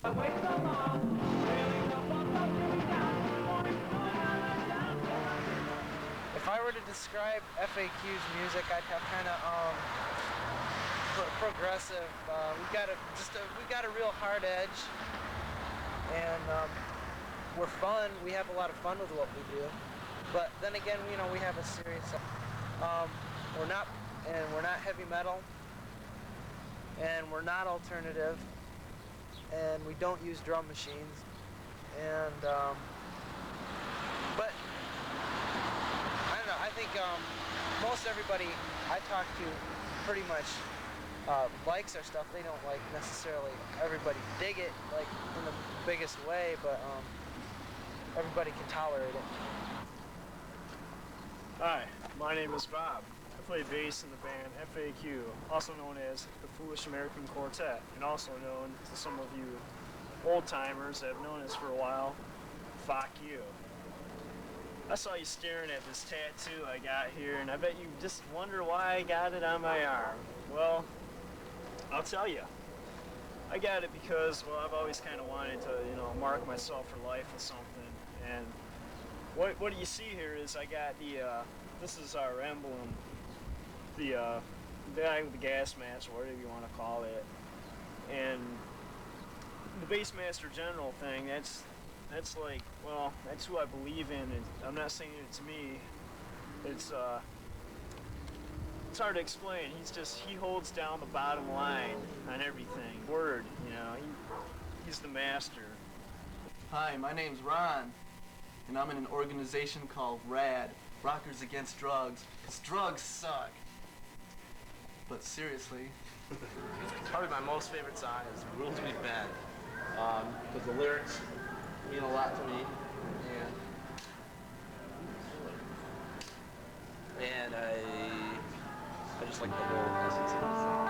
If I were to describe FAQ's music, I'd have kind of progressive. We've got a real hard edge, and we're fun. We have a lot of fun with what we do. But then again, you know, we have a serious. We're not heavy metal, and we're not alternative, and we don't use drum machines, and but I don't know. I think most everybody I talk to pretty much likes our stuff. They don't like necessarily everybody dig it like in the biggest way, but everybody can tolerate it. Hi, my name is Bob. I play bass in the band FAQ, also known as the Foolish American Quartet, and also known to some of you old-timers that have known us for a while, fuck you. I saw you staring at this tattoo I got here, and I bet you just wonder why I got it on my arm. Well, I'll tell you. I got it because, well, I've always kind of wanted to, you know, mark myself for life with something, and what you see here is I got the, this is our emblem, the guy with the gas mask, or whatever you want to call it, and the Bassmaster General thing, that's like, well, that's who I believe in, and I'm not saying it's me, it's hard to explain. He holds down the bottom line on everything, word, you know, he's the master. Hi, my name's Ron, and I'm in an organization called RAD, Rockers Against Drugs, because drugs suck. But seriously. Probably my most favorite song is Rules We Bend, because the lyrics mean a lot to me, and I just like the whole essence of the song.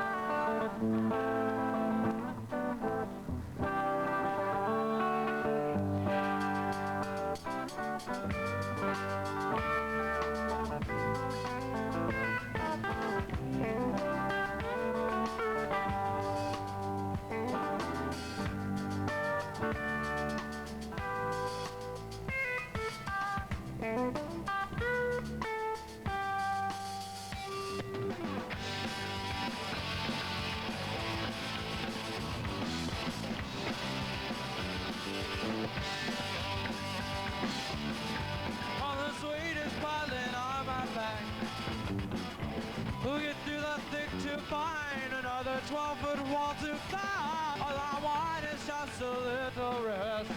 Who get through the thick to find another 12-foot wall to climb? All I want is just a little rest.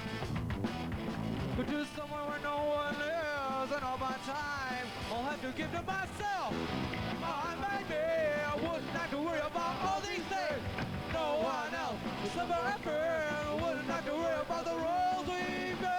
Go to somewhere where no one lives, and all my time I'll have to give to myself. My baby, I wouldn't have to worry about all these things. No one else will ever happen. Wouldn't have to worry about the roles we made.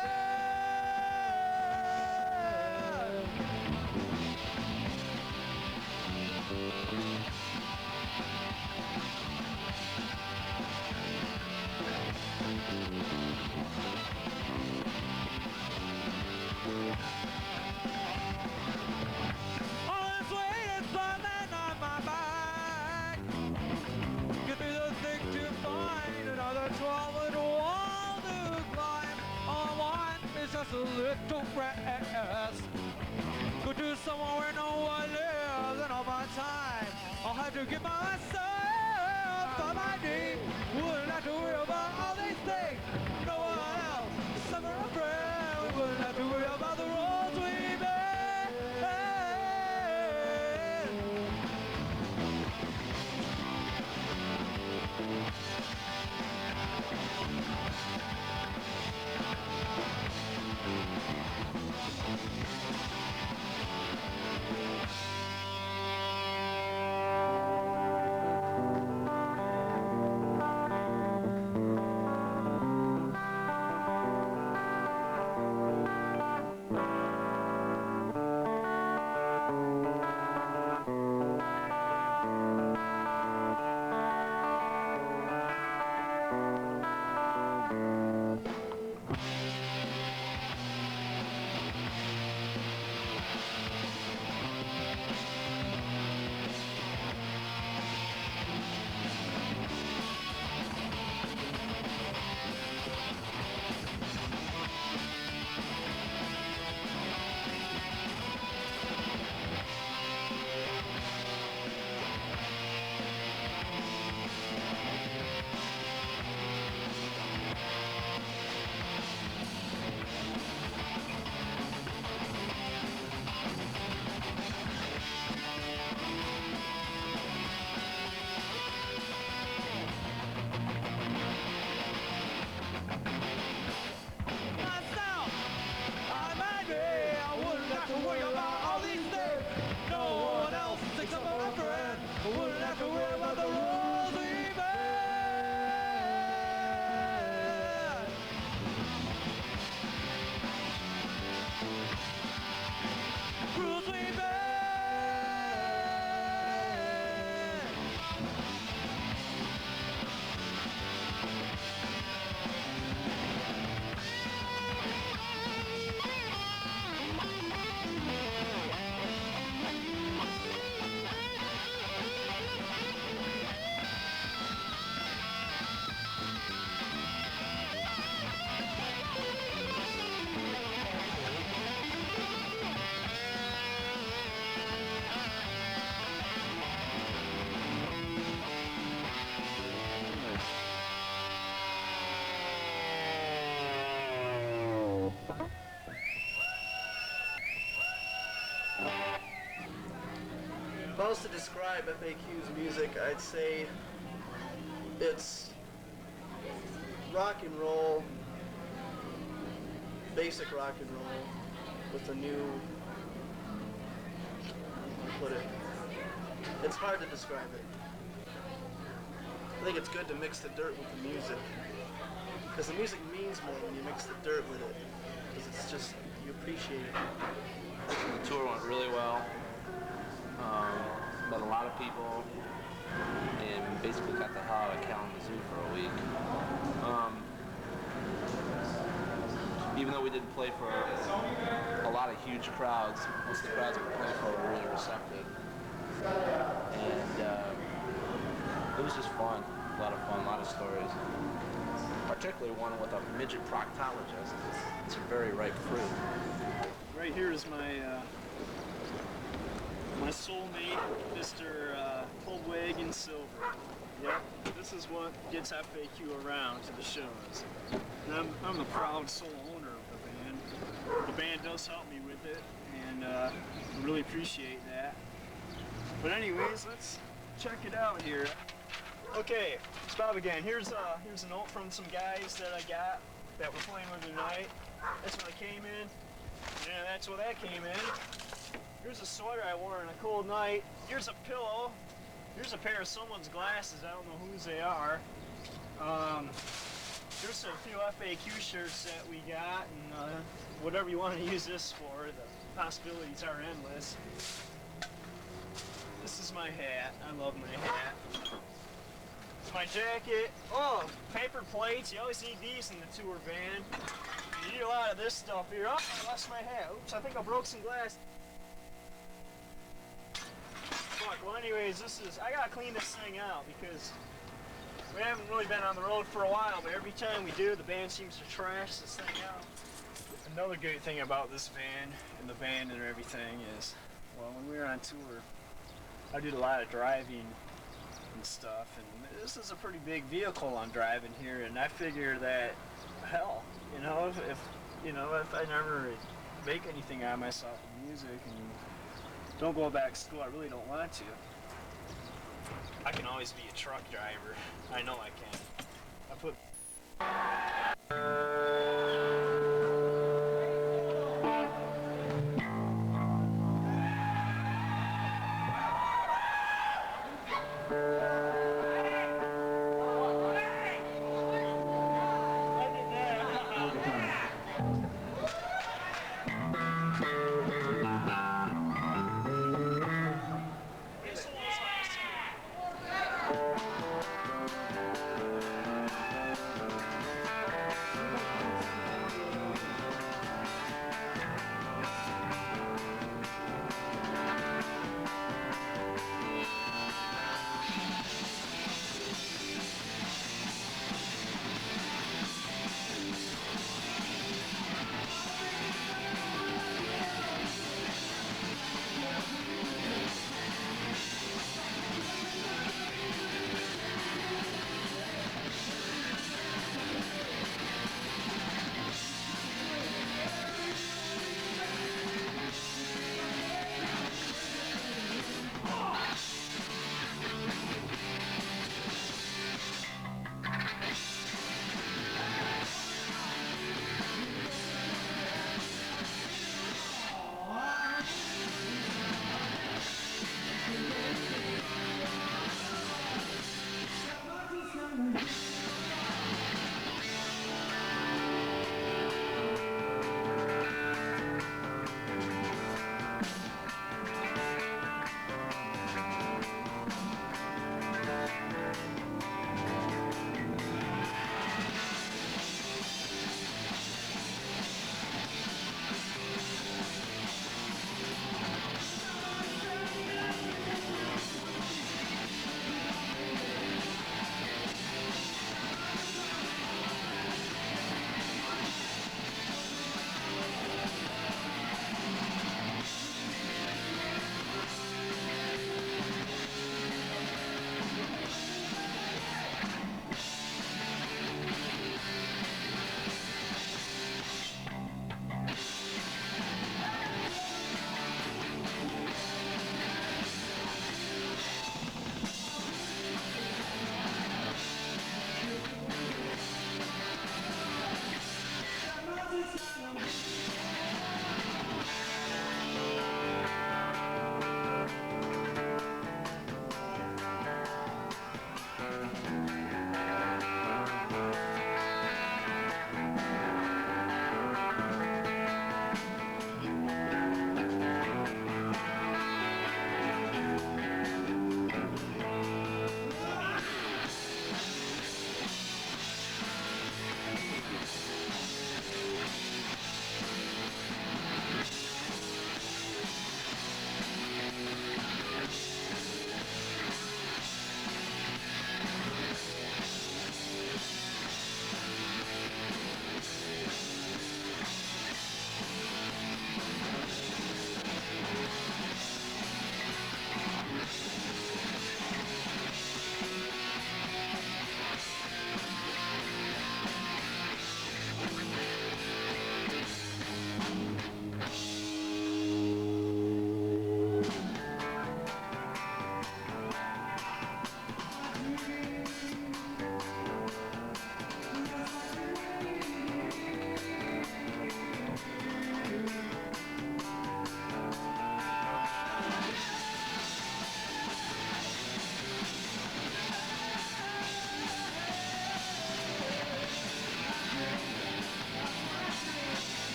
All this weight is falling on my back. Give me the thing to find another 12-foot wall to climb. All I want is just a little rest. Go to somewhere where no one lives, and all my time I'll have to give myself on my knee. Wouldn't have to worry about all these things. No one else, summer a friend. We wouldn't have to worry about the roads we made. I was to describe FAQ's music, I'd say it's rock and roll, basic rock and roll, with a new, how do I put it? It's hard to describe it. I think it's good to mix the dirt with the music, because the music means more when you mix the dirt with it, because it's just, you appreciate it. The tour went really well. Met a lot of people, and basically got the hell out of Kalamazoo for a week. Even though we didn't play for a lot of huge crowds, most of the crowds that we played for were really receptive. And it was just fun, a lot of fun, a lot of stories. Particularly one with a midget proctologist. It's a very ripe fruit. Right here is my soulmate, Mr. Coldwagon Silver. Yep, this is what gets FAQ around to the shows. And I'm the proud sole owner of the band. The band does help me with it, and I really appreciate that. But anyways, let's check it out here. Okay, it's Bob again. Here's a note from some guys that I got that were playing with tonight. That's what I came in. Yeah, that's what that came in. Here's a sweater I wore on a cold night. Here's a pillow. Here's a pair of someone's glasses. I don't know whose they are. There's a few FAQ shirts that we got, and whatever you want to use this for, the possibilities are endless. This is my hat. I love my hat. It's my jacket. Oh, paper plates. You always need these in the tour van. You need a lot of this stuff here. Oh, I lost my hat. Oops, I think I broke some glass. Fuck, well anyways, I gotta clean this thing out because we haven't really been on the road for a while, but every time we do, the band seems to trash this thing out. Another great thing about this van and the band and everything is, well, when we were on tour, I did a lot of driving and stuff, and this is a pretty big vehicle I'm driving here, and I figure that, hell, you know, if I never make anything out of myself in music and don't go back to school, I really don't want to. I can always be a truck driver. I know I can. I put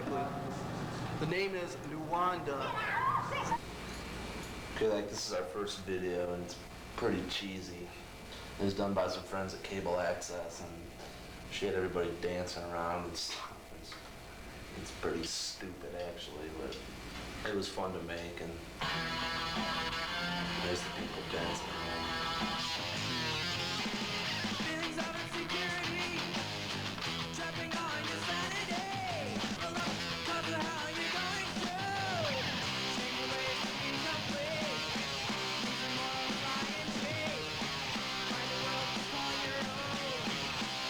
exactly. The name is Nuwanda. Okay, like this is our first video and it's pretty cheesy. It was done by some friends at Cable Access and she had everybody dancing around and stuff. It's pretty stupid actually, but it was fun to make and there's the people dancing around. Feelings of insecurity, trapping on your sanity. Cause of how you're going through. Shame your ways to be complete. Losing more of lying shape. Find a world to call your own.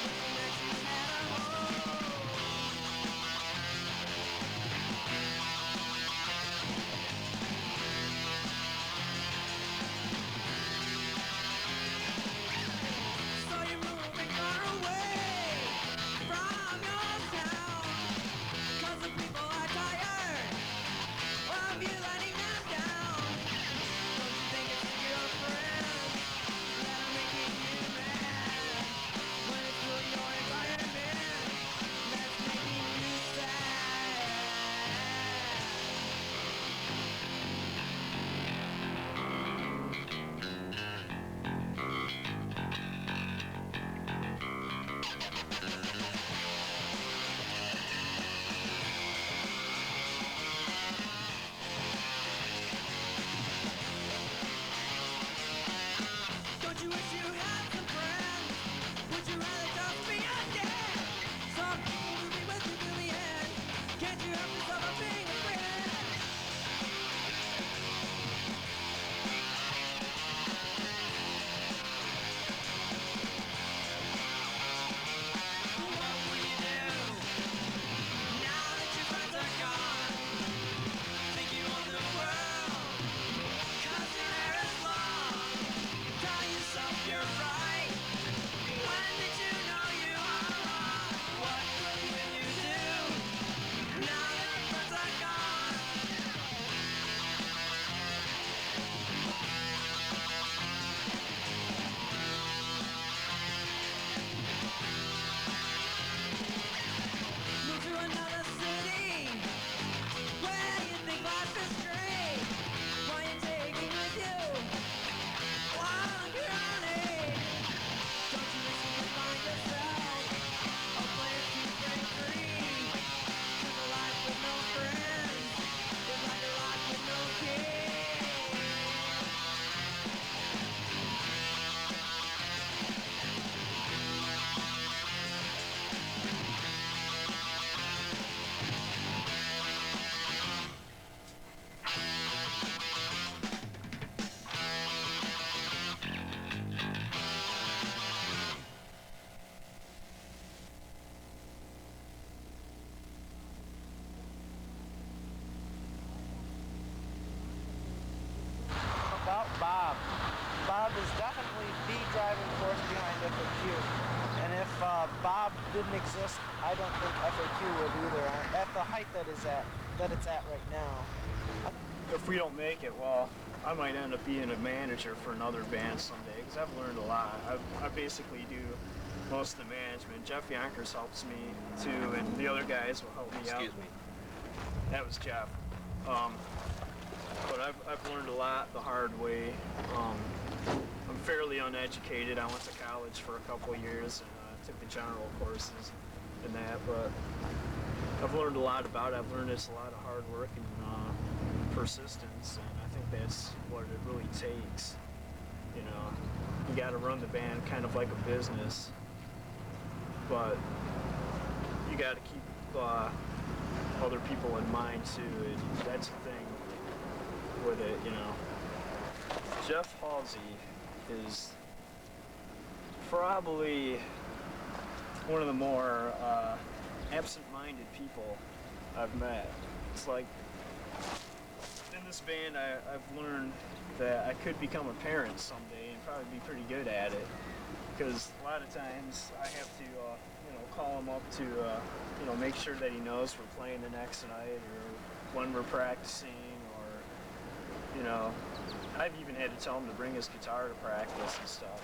Wishing that you had a home. So you're moving far away from your town. Cause the people are tired of you letting them down. Don't you think it's your friends that are making you mad? When it's really your environment that's making you sad. Don't you wish you had some friends? Would you rather just be a dead? Some people will be with you till the end. Can't you help yourself from being a friend? What will you do now that your friends are gone? Think you own the world? 'Cause your hair is long. Tell yourself you're right. When did you know you are wrong? What will you do now that your friends are gone? Move to another city where you think life is great. Why you taking with you while you're drowning? Don't you wish you could find yourself a place to break free? 'Cause a life with no friends is like a life with no king. About Bob. Bob is definitely the driving force behind FAQ. And if Bob didn't exist, I don't think FAQ would either. At the height that it's at right now. If we don't make it, well, I might end up being a manager for another band someday because I've learned a lot. I basically do most of the management. Jeff Yonkers helps me too, and the other guys will help me out. Excuse me. That was Jeff. But I've learned a lot the hard way. I'm fairly uneducated. I went to college for a couple of years and took the general courses and that, but I've learned a lot about it. I've learned it's a lot of hard work and persistence, and I think that's what it really takes. You know, you got to run the band kind of like a business, but you got to keep other people in mind too. That's the thing with it, you know. Jeff Halsey is probably one of the more absent-minded people I've met. It's like in this band I've learned that I could become a parent someday and probably be pretty good at it, because a lot of times I have to call him up to make sure that he knows we're playing the next night or when we're practicing, or I've even had to tell him to bring his guitar to practice and stuff.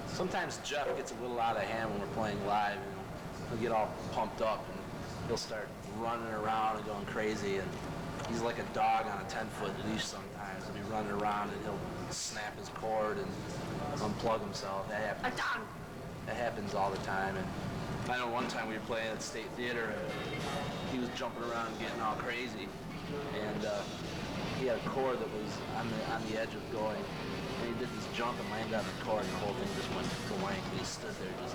Sometimes Jeff gets a little out of hand when we're playing live, and he'll get all pumped up, and he'll start running around and going crazy, and he's like a dog on a 10-foot leash sometimes. He'll be running around and he'll snap his cord and unplug himself. That happens all the time. And I know one time we were playing at State Theater and he was jumping around and getting all crazy. And he had a cord that was on the edge of going. And he did this jump and landed on the cord, and the whole thing just went blank. He stood there just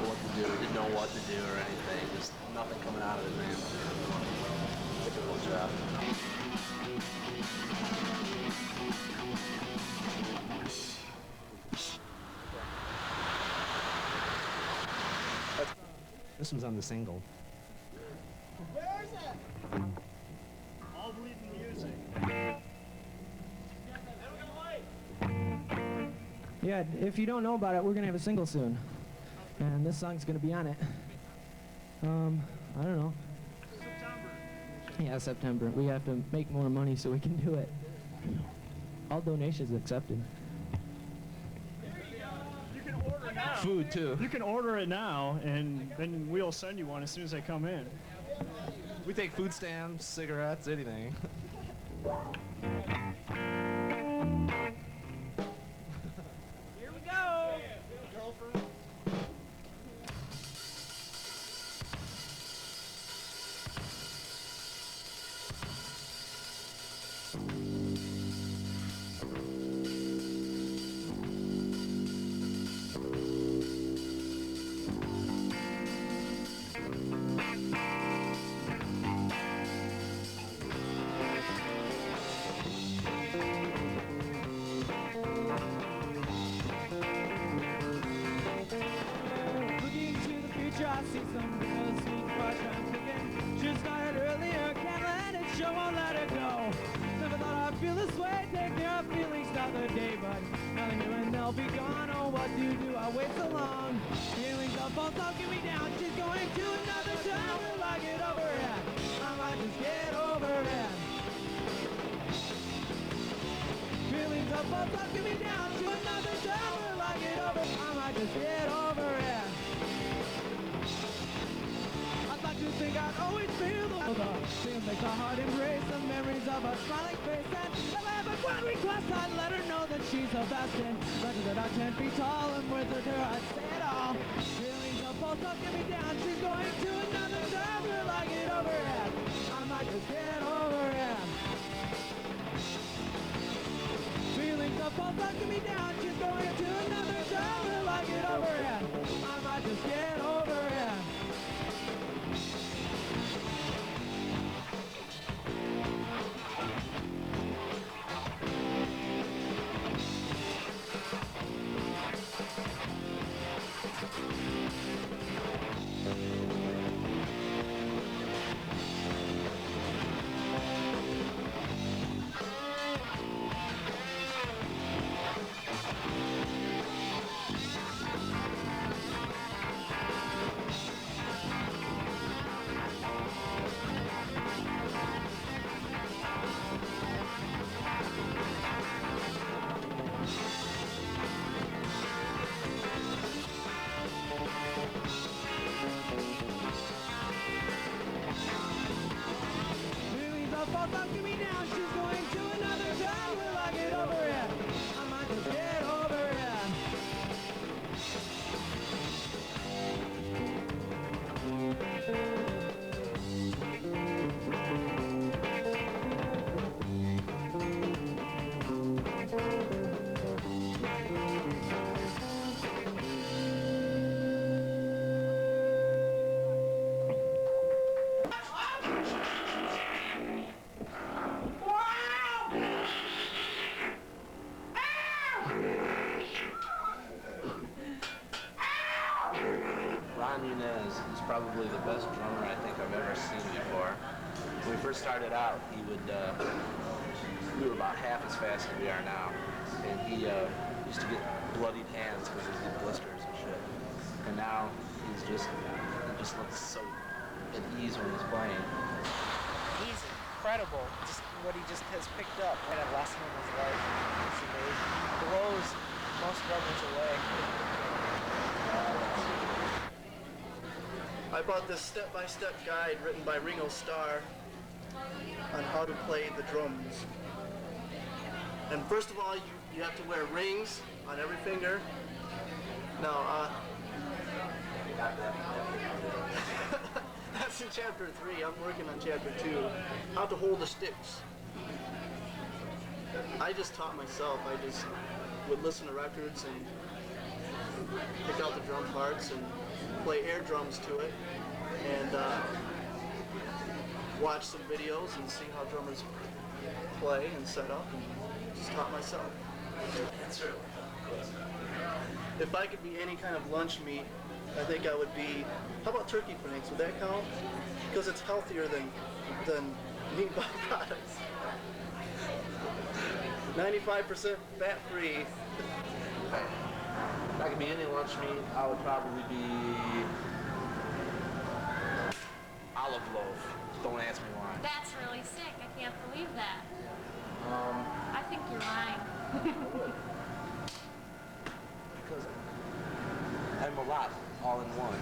what to do, didn't know what to do or anything. Just nothing coming out of it, man. Typical job. This one's on the single. Where is it? All bleeding music. Yeah, if you don't know about it, we're gonna have a single soon, and this song's gonna be on it. I don't know. September. Yeah, September. We have to make more money so we can do it. All donations accepted. You can order now. Food, too. You can order it now, and then we'll send you one as soon as they come in. We take food stamps, cigarettes, anything. Here we go! Looking to the future, I see some bittersweet crush I'm picking. Just got it earlier, can't let it show, won't let it go. Never thought I'd feel this way, take care of feelings the other day, but now they're here and they'll be gone. Oh, what do I wait so long? Feelings of false talking me down. She's going to another town, will I get over it? I might just get over it. Feelings of false talking me down to another town, will I get over it? I might just get over it. I thought you'd think I'd always feel the feels like a heart embrace, the memories of a smiling face. And if I have a one request, I'd let her know that she's the best. And let her that I'm 10 feet tall, and with her I'd say it all. Feelings of false talking me down. She's going to another town, will I get over it? I might just get over it. Feelings of false talking me down. She's going to another town, will I get over it? I might just get over it. Falls off, give me down. She's going to another town. Will I get over it? I might just get over it. He's probably the best drummer I think I've ever seen before. When we first started out, he would, we were about half as fast as we are now. And he used to get bloodied hands because he did blisters and shit. And now he just looks so at ease when he's playing. He's incredible, just what he just has picked up. And a lesson in his life. It's amazing. He blows most drummers away. I bought this step-by-step guide written by Ringo Starr on how to play the drums. And first of all, you have to wear rings on every finger. Now, that's in chapter 3. I'm working on chapter 2. How to hold the sticks. I just taught myself. I just would listen to records and pick out the drum parts and play air drums to it, and watch some videos and see how drummers play and set up, and just taught myself. If I could be any kind of lunch meat, I think I would be, how about turkey franks? Would that count? Because it's healthier than meat byproducts. 95% fat-free. If I could be any lunch meat, I would probably be olive loaf. Don't ask me why. That's really sick. I can't believe that. Um, I think you're lying. because I'm a lot, all in one.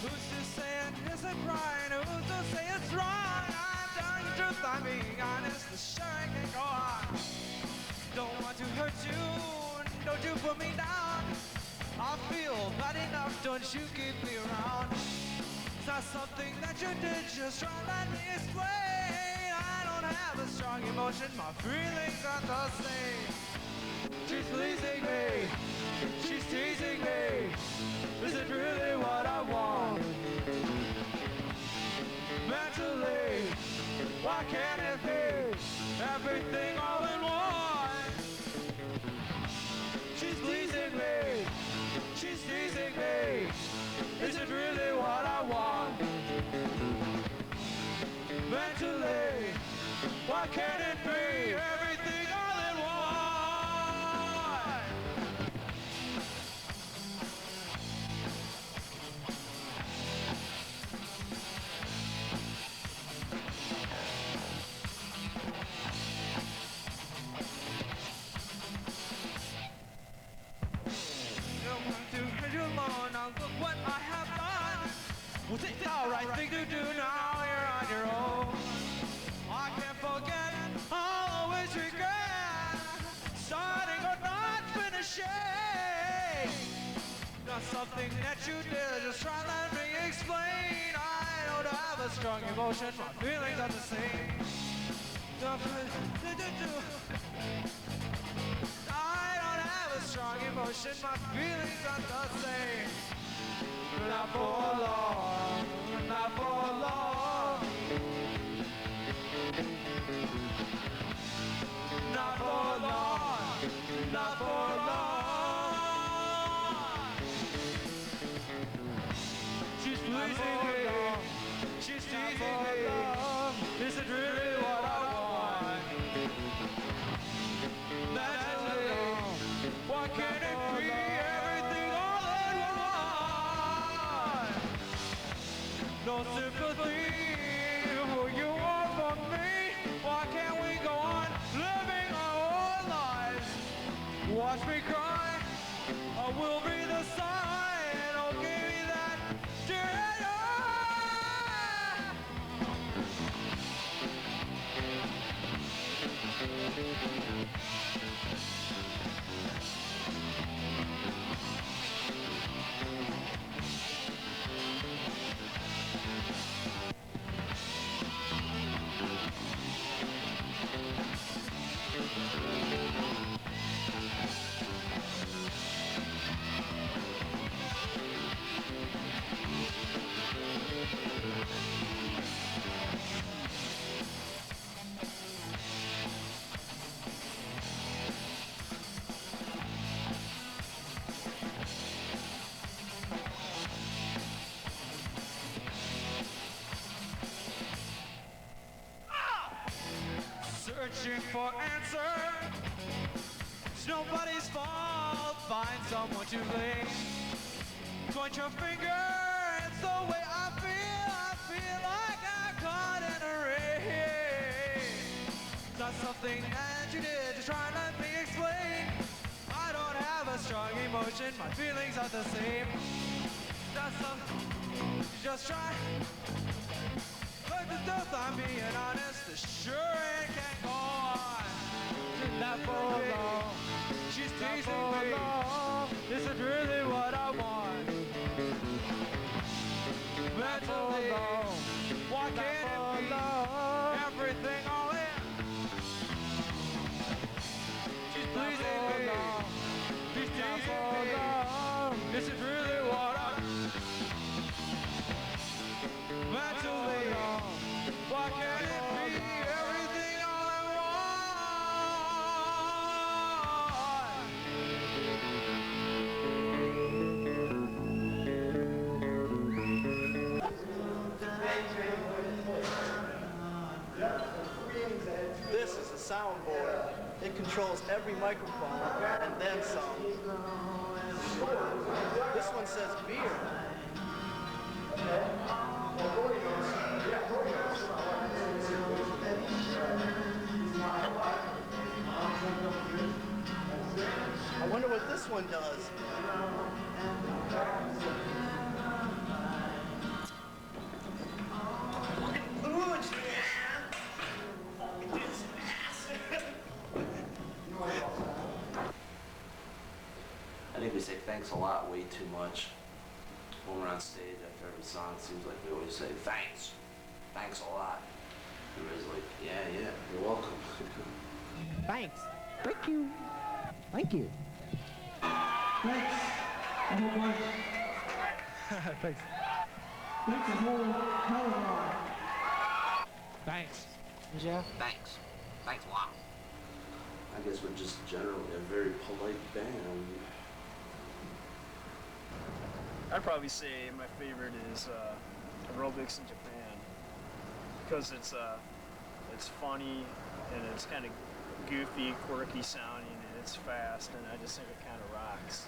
Who's to say it isn't right? Who's to say it's wrong? I'm telling the truth, I'm being honest. The sure can go on. Don't want to hurt you, don't you put me down. I feel bad enough, don't you keep me around. It's not something that you did, just try to let me explain. I don't have a strong emotion, my feelings aren't the same. She's pleasing me, she's teasing me. Is it really what I want? Mentally, why can't it be everything all in one? She's pleasing me, she's teasing me. Is it really what I want? Mentally, why can't it be everything all in one? Now look what I have done. Was it the right thing to do? Now you're on your own. I can't forget, I'll always regret starting or not finishing. Not something that you did, just try to let me explain. I don't have a strong emotion, my feelings are the same. I don't have a strong emotion, my feelings are the same. Not for long, not for long. Not for long, not for long. She's pleasing me, she's teasing me. Is it really what I want? Naturally, why can't it be everything all in one? No sympathy for you or for me. Why can't we go on living our own lives? Watch me cry, I will be the sign. Oh, give me that. searching for answers. It's nobody's fault, find someone to blame. Point your finger, it's the way I feel like I'm caught in a race. It's not something that you did, just try and let me explain. I don't have a strong emotion, my feelings are the same. That's something, just try. Look the truth, I'm being honest, the sure it can't go on. Not for long, she's teasing me. This is really what I want. Mentally, why can't it be everything all in? She's pleasing me, she's teasing me. This is really what I mentally, why can't it be everything all I This is a soundboard. It controls every microphone and then some. This one says beer. I wonder what this one does. I think we say thanks a lot way too much. When we're on stage after every song, it seems like we always say thanks. Thanks a lot. Everybody's like, yeah, you're welcome. Thanks. Thank you. Thank you. Thanks. A whole bunch. Thanks. Thanks a whole hell of a lot. Thanks. Jeff? Thanks. Thanks a lot. I guess we're just generally a very polite band. I'd probably say my favorite is aerobics in Japan because it's funny and it's kind of goofy, quirky sounding, and it's fast, and I just think it kind of rocks.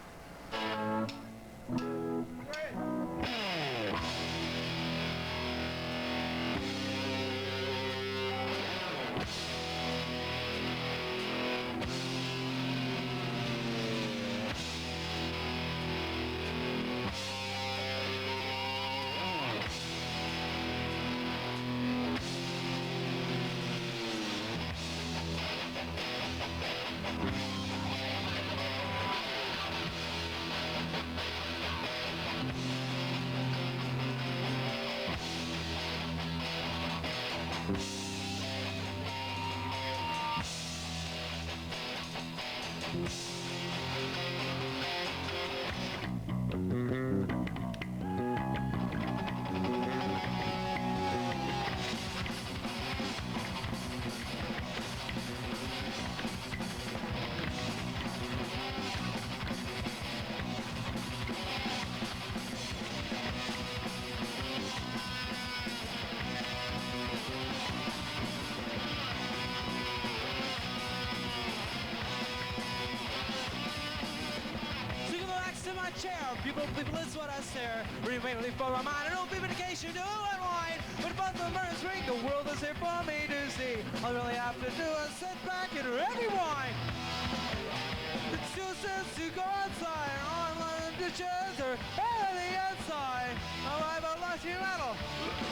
People listen what I stare. Remain only for a mind. No vindication to unwind. But above the burns ring, the world is here for me to see. All I really have to do is sit back and rewind. Excuses to go outside. On the ditches or out of the inside. I've lost your metal.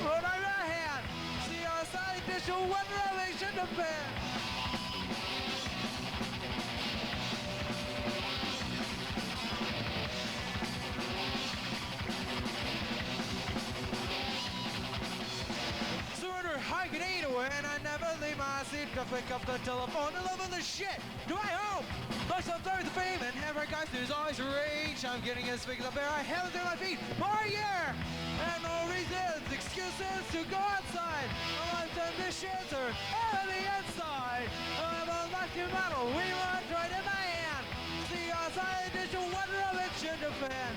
Hold on your hand. See our side dish. What really should have been. I can eat away and I never leave my seat to pick up the telephone and live in the shit. Do I hope? Lost up there with the fame and every guy's there's always rage. I'm getting as big as a bear. I haven't done my feet for a year. And no reasons, excuses to go outside. I've done dishes or out of the inside. I'm a lucky model. We were right in my hand. See outside the dish, wonder of it should have been.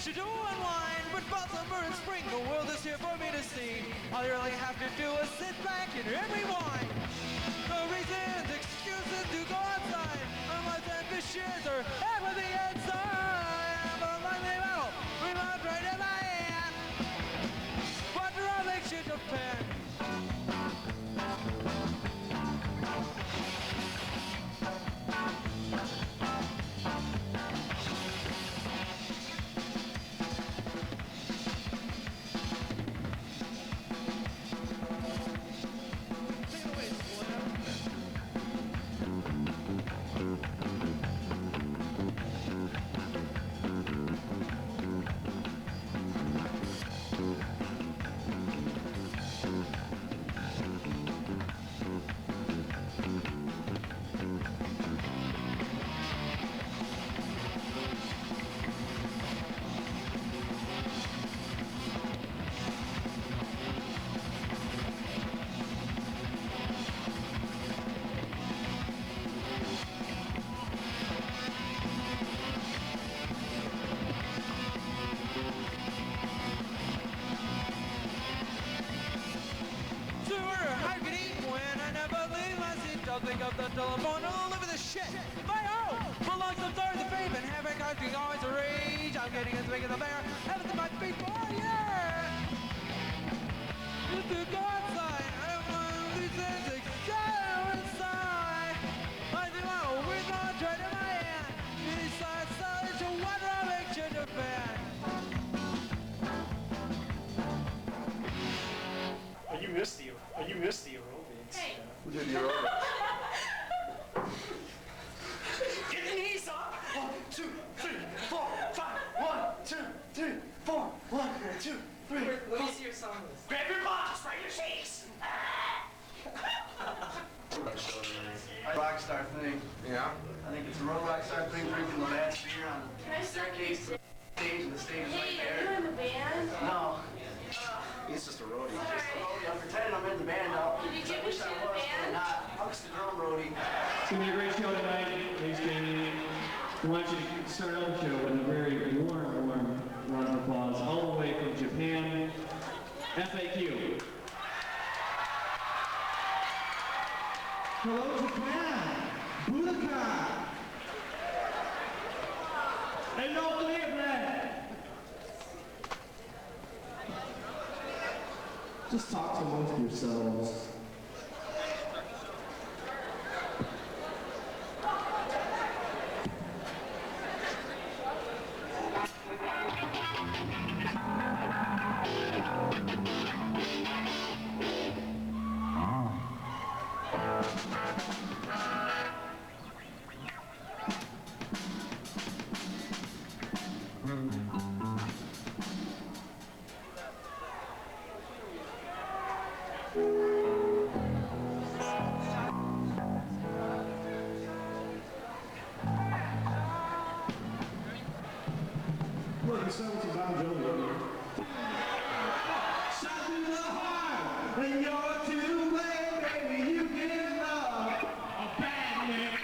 to do unwind, but fall, summer, and spring, the world is here for me to see. All you really have to do is sit back and rewind. No reasons, excuses to go outside, unless ambitions are ever the inside. But like the metal, remote right in my hand. What makes you depend? Think of the telephone, I'll live with this shit. My home belongs to stars of fame and heaven, country always a rage. I'm getting as big as a bear, heaven's in my feet, oh yeah. If you go outside, I don't want to lose this excitement inside. I do want to win on trade in my hand. Inside solid to one Robin Ginger fan. You missed the aerobics. Hey. Who did the aerobics? Get the knees up! 1, 2, 3, 4, 5. 1, 2, 3, 4. 1, 2, 3. Let me see your song list. Grab your box, right your cheeks. Rockstar thing. Yeah. I think it's a real rockstar thing, drinking the last beer on the staircase to the stage, and the stage is right Hey, are there. you in the band? No. He's just a roadie. I'm pretending I'm in the band now. Did you I get wish me I to the was, but band? I'm not. Huck's the drum roadie. It's going to be a great show tonight. Thanks, Jamie. I want you to start out the show with a very warm round of applause all the way from Japan. FAQ. Hello, Japan. Budokan. Hello, Cleveland. Just talk amongst yourselves. Look, it's so Bon Jovi. Shot through the heart, and you're too late, baby. You give love a bad name.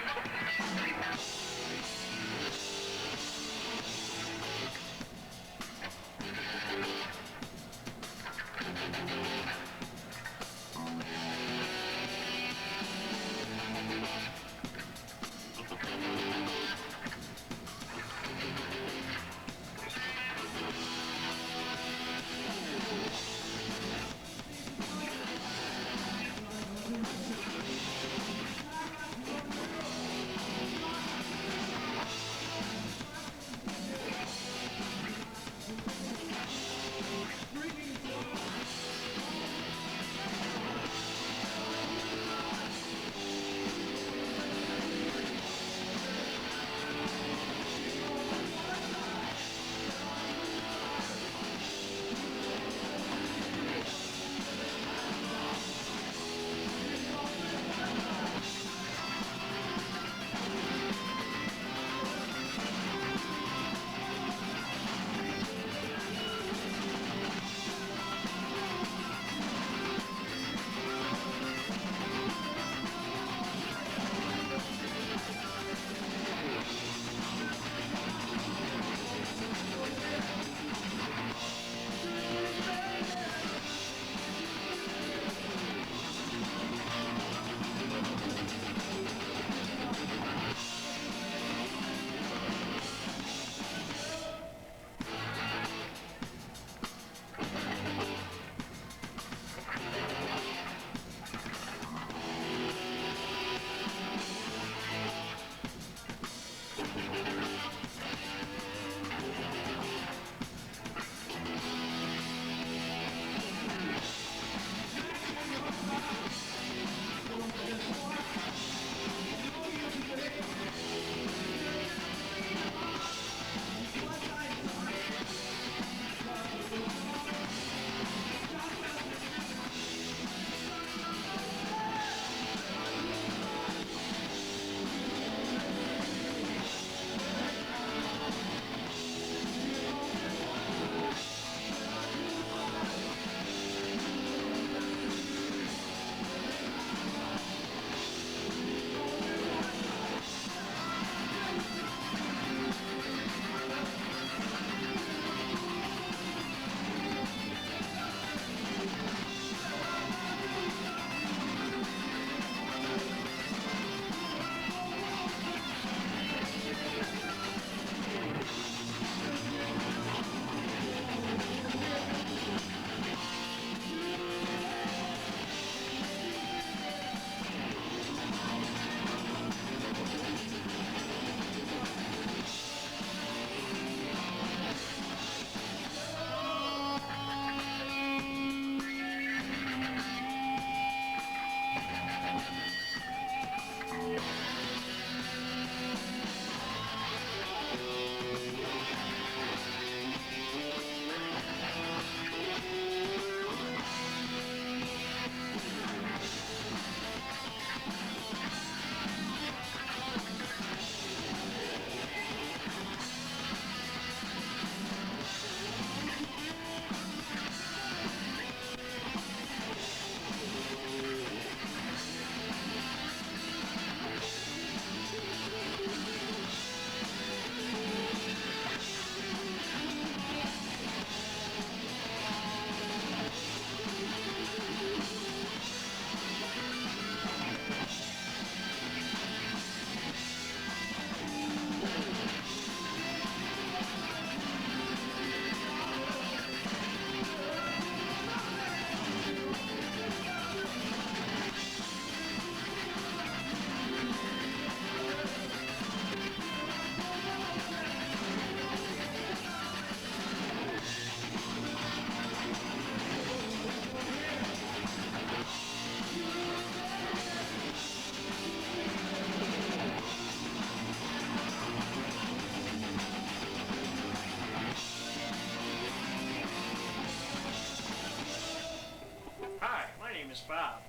name is Bob.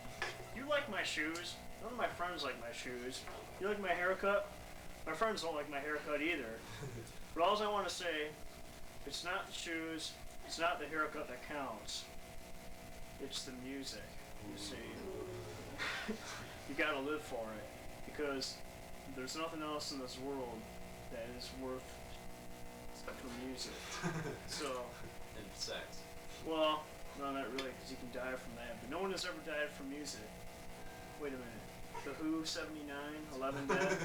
You like my shoes. None of my friends like my shoes. You like my haircut? My friends don't like my haircut either. But all I want to say, it's not the shoes, it's not the haircut that counts. It's the music, you see. You gotta live for it. Because there's nothing else in this world that is worth except for music. So. And sex. Well, no, not really, because you can die from that. But no one has ever died from music. Wait a minute. The Who, 79, 11 dead?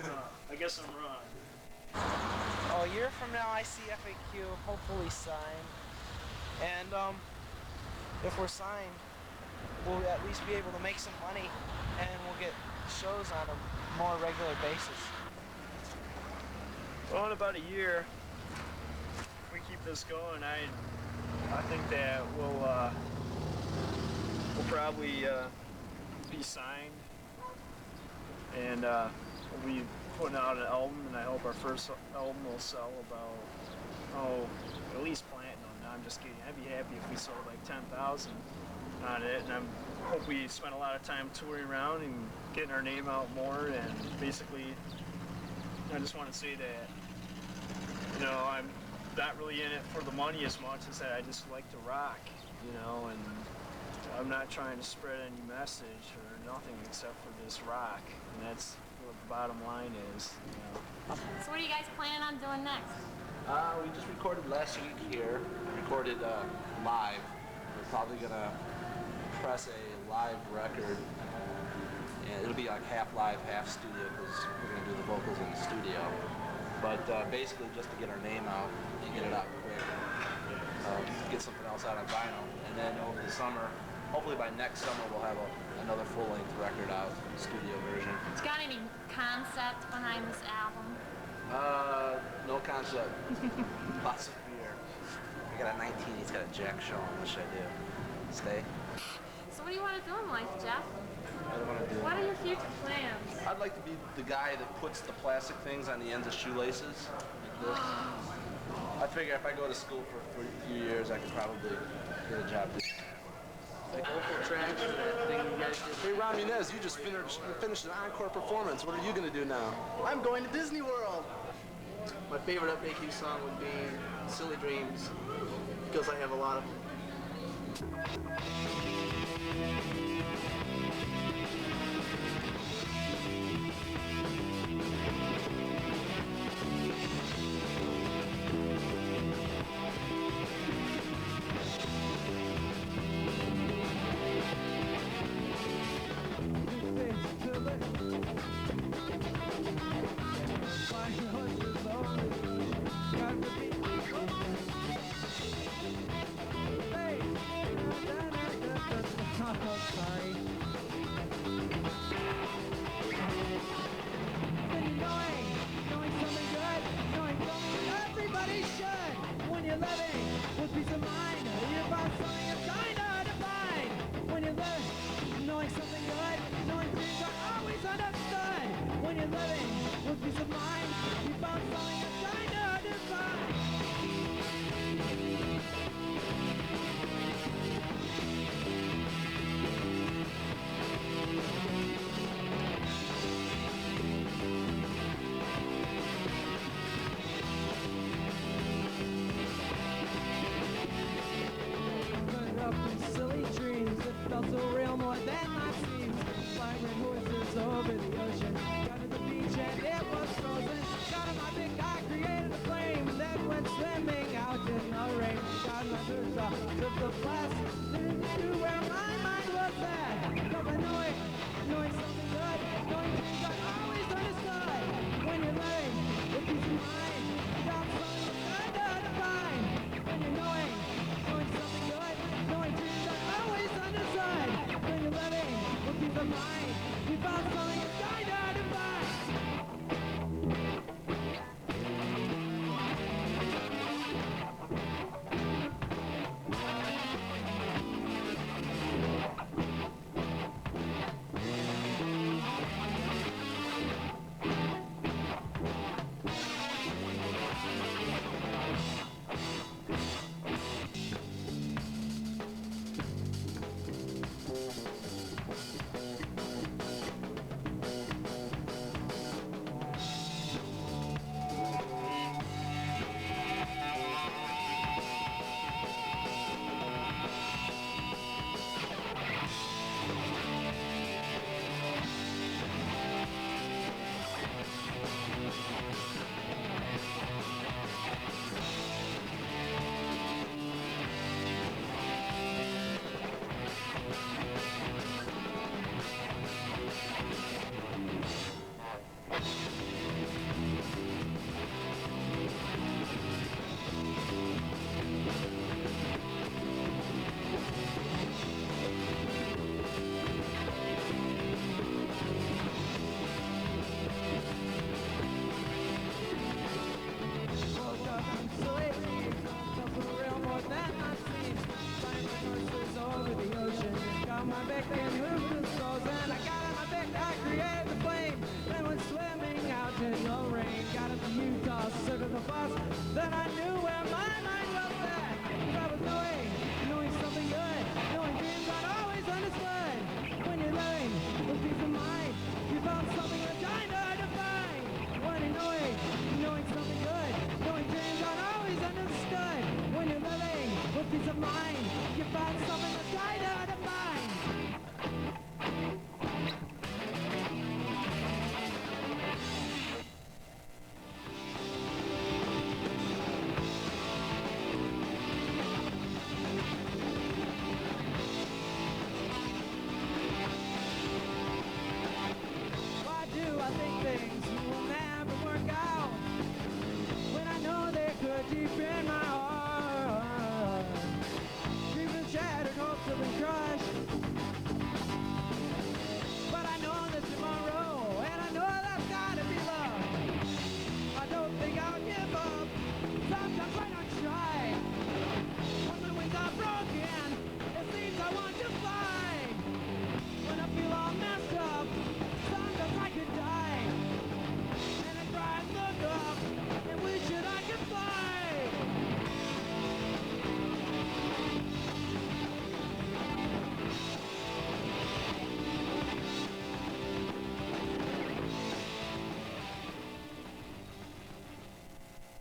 I guess I'm wrong. Oh, a year from now, I see FAQ hopefully signed. And if we're signed, we'll at least be able to make some money, and we'll get shows on a more regular basis. Well, in about a year, if we keep this going, I think that we'll probably be signed, and we'll be putting out an album, and I hope our first album will sell about, at least platinum. No, I'm just kidding. I'd be happy if we sold like 10,000 on it, and I hope we spend a lot of time touring around and getting our name out more, and basically, I just want to say that, you know, I'm not really in it for the money as much as that I just like to rock, you know, and I'm not trying to spread any message or nothing except for just rock, and that's what the bottom line is, you know. So what are you guys planning on doing next? We just recorded last week here. Recorded live. We're probably gonna press a live record, and it'll be like half live, half studio, because we're gonna do the vocals in the studio. But basically just to get our name out and get it out quick. Get something else out on vinyl, and then over the summer, hopefully by next summer, we'll have another full-length record out, studio version. You got any concept behind this album? No concept. Lots of beer. I got a 19, he's got a Jack show. What should I do? Stay? So what do you want to do in life, Jeff? I don't want to do What are your future plans? I'd like to be the guy that puts the plastic things on the ends of shoelaces. Like this. I figure if I go to school for a few years, I could probably get a job. Like vocal tracks for that thing you guys did. Hey, Ron Munez, you just finished an encore performance. What are you going to do now? I'm going to Disney World! My favorite FAQ song would be Silly Dreams, because I have a lot of them.